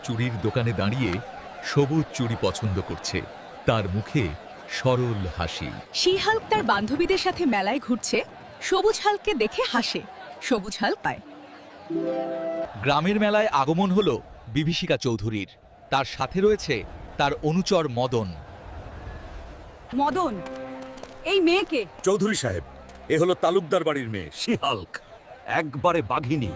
চুড়ির দোকানে দাঁড়িয়ে সবুজ চুড়ি পছন্দ করছে, তার মুখে সরল হাসি। শি-হাল্ক তার বান্ধবীদের সাথে মেলায় ঘুরছে, সবুজ হাল্ককে দেখে হাসে। সবুজ হাল্ক পায়। গ্রামের মেলায় আগমন হলো বিভীষিকা চৌধুরীর। তার সাথে রয়েছে তার অনুচর মদন। মদন, এই মেয়েকে। চৌধুরী সাহেব, এ হলো তালুকদার বাড়ির মেয়ে শি-হাল্ক, একবারে বাঘিনী।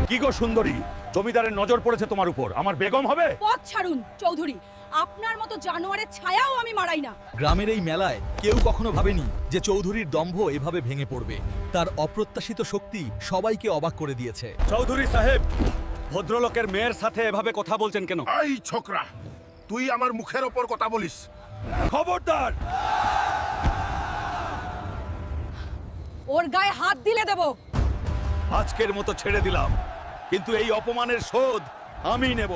কি গো সুন্দরী, জমিদারের নজর পড়েছে তোমার উপর, আমার বেগম হবে? পথ ছাড়ুন চৌধুরী, আপনার মতো জানোয়ারের ছায়াও আমি মারাই না। গ্রামের এই মেলায় কেউ কখনো ভাবেনি যে চৌধুরীর দম্ভ এভাবে ভেঙে পড়বে। তার অপ্রত্যাশিত শক্তি সবাইকে অবাক করে দিয়েছে। চৌধুরী সাহেব, ভদ্রলোকের মেয়ের সাথে এভাবে কথা বলছেন কেন? এই ছোকরা, তুই আমার মুখের ওপর কথা বলিস। খবরদার! ওর গায়ে হাত দিলে দেব। আজকের মতো ছেড়ে দিলাম, কিন্তু এই অপমানের শোধ আমি নেব।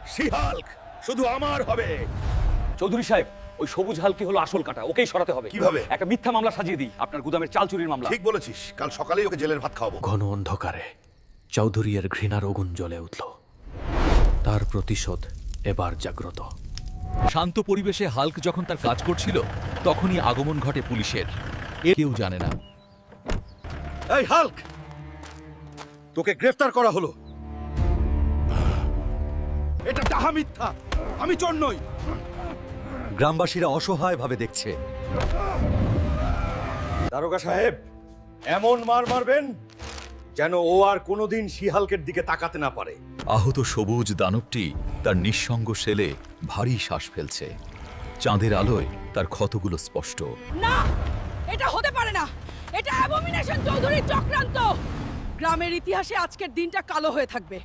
শি-হাল্ক শুধু আমার হবে। চৌধুরী সাহেব, ওই সবুজ হালকি হলো আসল কাটা, ওকেই সরাতে হবে। কিভাবে? একটা মিথ্যা মামলা সাজিয়ে দিই, আপনার গুদামের চাল চুরির মামলা। ঠিক বলেছিস, কাল সকালেই ওকে জেলের ভাত খাওয়াবো। ঘন অন্ধকারে চৌধুরীর ঘৃণার আগুন জ্বলে উঠল। তার প্রতিশোধ এবার জাগ্রত। শান্ত পরিবেশে হাল্ক যখন তার কাজ করছিল, তখনই আগমন ঘটে পুলিশের। কেউ জানে না। এই হাল্ক, তোকে গ্রেফতার করা হলো। এটা ডাহা মিথ্যা, আমি চোর নই। গ্রামবাসীরা অসহায়ভাবে দেখছে। দারোগা সাহেব, এমন মার মারবেন যেন ও আর কোনোদিন শি-হাল্কের দিকে তাকাতে না পারে। আহত সবুজ দানবটি তার নিঃসঙ্গ শেলে ভারী শ্বাস ফেলছে। চাঁদের আলোয় তার ক্ষতগুলো স্পষ্ট। না, এটা হতে পারে না। এটা অ্যাবমিনেশন চৌধুরীর চক্রান্ত। গ্রামের ইতিহাসে আজকের দিনটা কালো হয়ে থাকবে।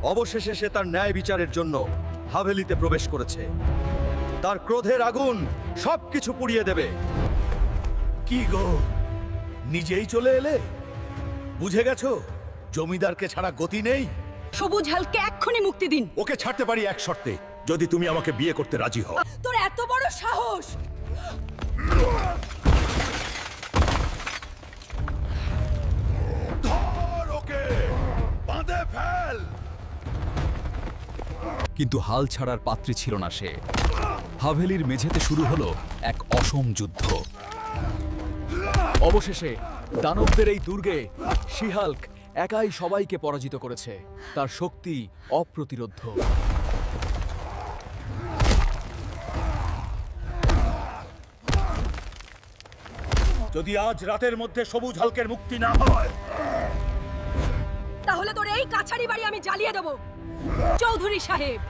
অবশেষে সে তার ন্যায় বিচারের জন্য হাভেলিতে প্রবেশ করেছে। তার ক্রোধের আগুন সবকিছু পুড়িয়ে দেবে। কি গো, নিজেই চলে এলে? বুঝে গেছো জমিদারকে ছাড়া গতি নেই। সবুজ হালকে এক্ষুনি মুক্তি দিন। ওকে ছাড়তে পারি এক শর্তে, যদি তুমি আমাকে বিয়ে করতে রাজি হও। তোর এত বড় সাহস! ধর ওকে, বাঁধে ফেল। কিন্তু হাল ছাড়ার পাত্রী ছিল না সে। হাভেলির মেঝেতে শুরু হলো এক অসম যুদ্ধ। অবশেষে দানবদের এই দুর্গে শি-হাল্ক একাই সবাইকে পরাজিত করেছে। তার শক্তি অপ্রতিরোধ্য। যদি আজ রাতের মধ্যে সবুজ হাল্কের মুক্তি না হয়, তাহলে তোর এই কাছারি বাড়ি আমি জ্বালিয়ে দেব। চৌধুরী সাহেব,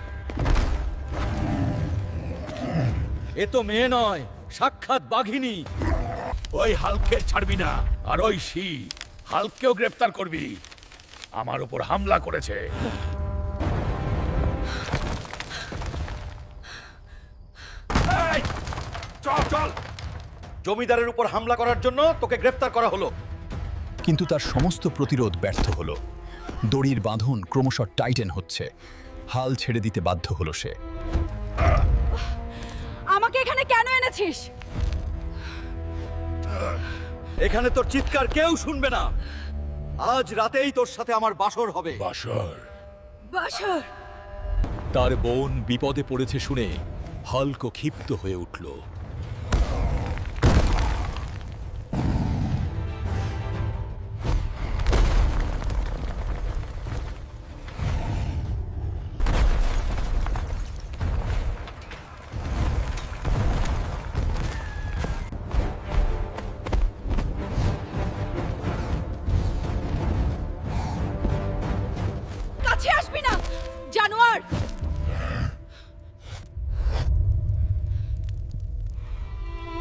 এ তো মেয়ে নয়, সাক্ষাৎ বাঘিনী। ওই হাল্ককে ছাড়বি না, আর ওই হাল্ককেও গ্রেফতার করবি। আমার উপর হামলা করেছে। এই, চল চল। জমিদারের উপর হামলা করার জন্য তোকে গ্রেফতার করা হলো। কিন্তু তার সমস্ত প্রতিরোধ ব্যর্থ হলো। দড়ির বাঁধন ক্রমশ টাইটেন হচ্ছে। হাল ছেড়ে দিতে বাধ্য হলো সে। আমাকে এখানে কেন এনেছিস? এখানে তোর চিৎকার কেউ শুনবে না। আজ রাতেই তোর সাথে আমার বাসর হবে। বাসর? বাসর? তার বোন বিপদে পড়েছে শুনে হাল্ক ক্ষিপ্ত হয়ে উঠল। কাছে আসবি না, জানোয়ার!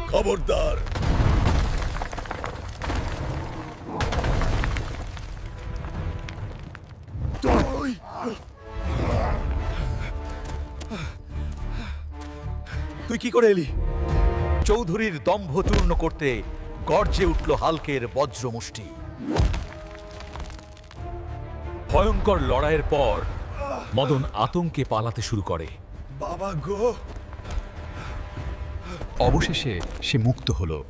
খবরদার! তুই তুই কি করে এলি? চৌধুরীর দম্ভ চূর্ণ করতে গর্জে উঠল হাল্কের বজ্রমুষ্টি। ভয়ঙ্কর লড়াইয়ের পর মদন আতঙ্কে পালাতে শুরু করে। বাবা গো! অবশেষে সে মুক্ত হলো।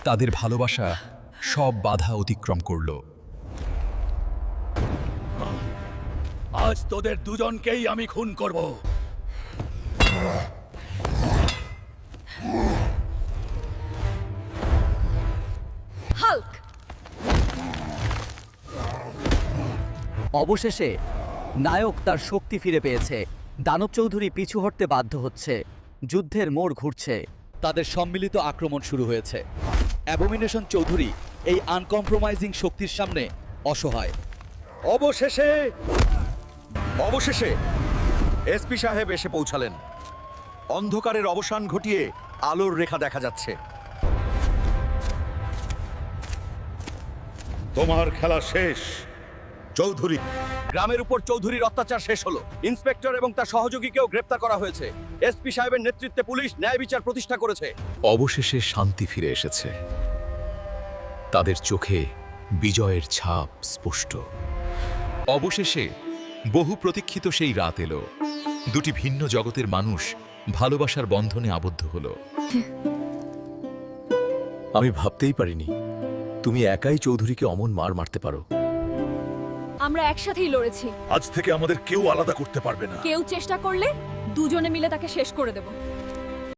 তাদের ভালোবাসা সব বাধা অতিক্রম করল। আজ তোদের দুজনকেই আমি খুন করব। হাল্ক! অবশেষে নায়ক তার শক্তি ফিরে পেয়েছে। দানব চৌধুরী পিছু হটতে বাধ্য হচ্ছে। যুদ্ধের মোড় ঘুরছে। তাদের সম্মিলিত আক্রমণ শুরু হয়েছে। অ্যাবোমিনেশন চৌধুরী এই আনকম্প্রোমাইজিং শক্তির সামনে অসহায়। অবশেষে এসপি সাহেব এসে পৌঁছালেন। অন্ধকারের অবসান ঘটিয়ে আলোর রেখা দেখা যাচ্ছে। তোমার খেলা শেষ চৌধুরী। গ্রামের উপর চৌধুরীর অত্যাচার শেষ হলো। ইন্সপেক্টর এবং তার সহযোগীকেও গ্রেপ্তার করা হয়েছে। এসপি সাহেবের নেতৃত্বে পুলিশ ন্যায় বিচার প্রতিষ্ঠা করেছে। অবশেষে শান্তি ফিরে এসেছে। তাদের চোখে বিজয়ের ছাপ স্পষ্ট। অবশেষে বহু প্রতীক্ষিত সেই রাত এলো। দুটি ভিন্ন জগতের মানুষ ভালোবাসার বন্ধনে আবদ্ধ হলো। আমি ভাবতেই পারিনি তুমি একাই চৌধুরীকে অমন মার মারতে পারো। আমরা একসাথেই লড়েছি। আজ থেকে আমাদের কেউ আলাদা করতে পারবে না। কেউ চেষ্টা করলে দুজনে মিলে তাকে শেষ করে দেব।